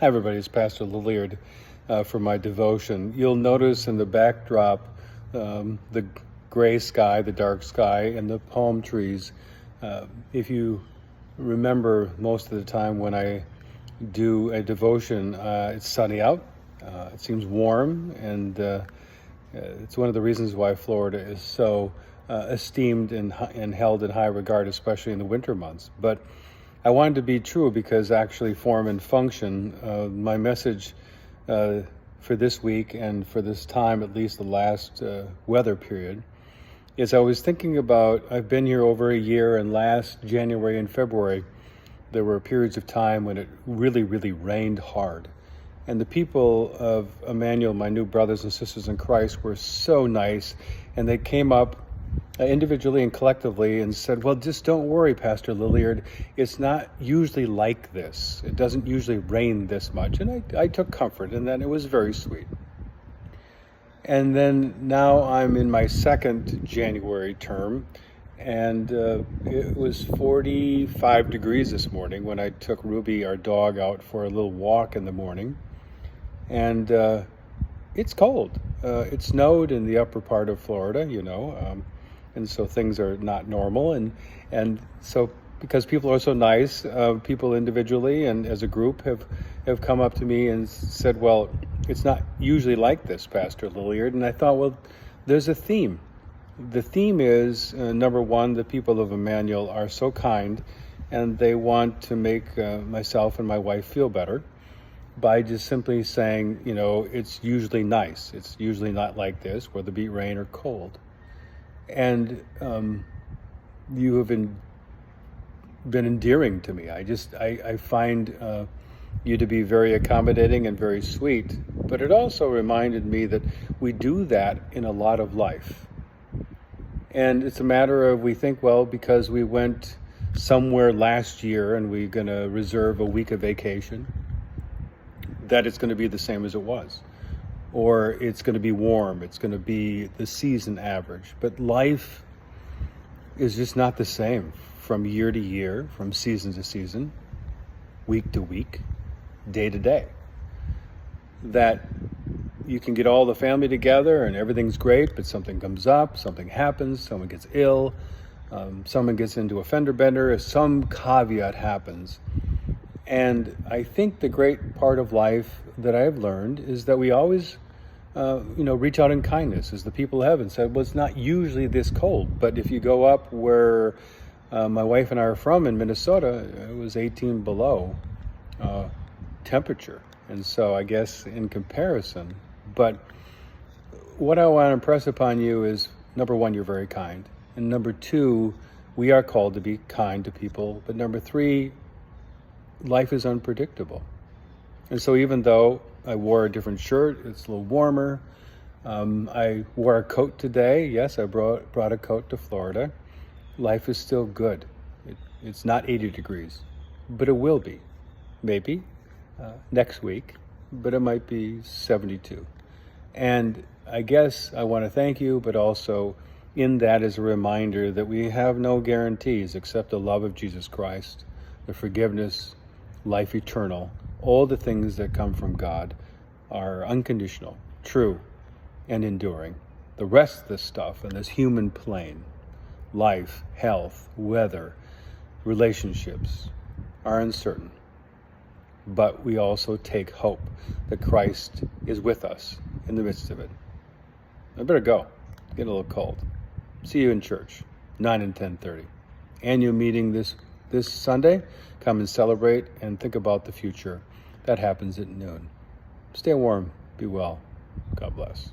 Hi, everybody. It's Pastor Lillejord for my devotion. You'll notice in the backdrop the gray sky, the dark sky, and the palm trees. If you remember, most of the time when I do a devotion, it's sunny out. It seems warm, and it's one of the reasons why Florida is so esteemed and held in high regard, especially in the winter months. But I wanted to be true because actually form and function, my message for this week and for this time, at least the last weather period, is I was thinking about, I've been here over a year, and last January and February, there were periods of time when it really, really rained hard. And the people of Emmanuel, my new brothers and sisters in Christ, were so nice, and they came up individually and collectively and said, well, just don't worry, Pastor Lillejord. It's not usually like this. It doesn't usually rain this much. And I took comfort in that. It was very sweet. And then now I'm in my second January term, and it was 45 degrees this morning when I took Ruby, our dog, out for a little walk in the morning. And it's cold. It snowed in the upper part of Florida, and so things are not normal. And so because people are so nice, people individually and as a group have come up to me and said, well, it's not usually like this, Pastor Lillejord. And I thought, well, there's a theme. The theme is, number one, the people of Emmanuel are so kind, and they want to make myself and my wife feel better by just simply saying, it's usually nice. It's usually not like this, whether it be rain or cold. And you have been endearing to me. I find you to be very accommodating and very sweet. But it also reminded me that we do that in a lot of life. And it's a matter of, we think, well, because we went somewhere last year and we're going to reserve a week of vacation, that it's going to be the same as it was. Or it's going to be warm, it's going to be the season average. But life is just not the same from year to year, from season to season, week to week, day to day. That you can get all the family together and everything's great, but something comes up, something happens, someone gets ill, someone gets into a fender bender, some caveat happens. And I think the great part of life that I've learned is that we always reach out in kindness, as the people of heaven said. Well, it's not usually this cold, but if you go up where my wife and I are from in Minnesota, it was 18 below temperature. And so I guess in comparison, but what I want to impress upon you is, number one, you're very kind. And number two, we are called to be kind to people. But number three, life is unpredictable. And so even though I wore a different shirt, it's a little warmer. I wore a coat today. Yes, I brought a coat to Florida. Life is still good. It's not 80 degrees, but it will be. Maybe next week, but it might be 72. And I guess I want to thank you, but also in that is a reminder that we have no guarantees except the love of Jesus Christ, the forgiveness, life eternal. All the things that come from God are unconditional, true, and enduring. The rest of this stuff in this human plane, life, health, weather, relationships, are uncertain. But we also take hope that Christ is with us in the midst of it. I better go. Get a little cold. See you in church, 9 and 10:30. Annual meeting this Sunday. Come and celebrate and think about the future. That happens at noon. Stay warm. Be well. God bless.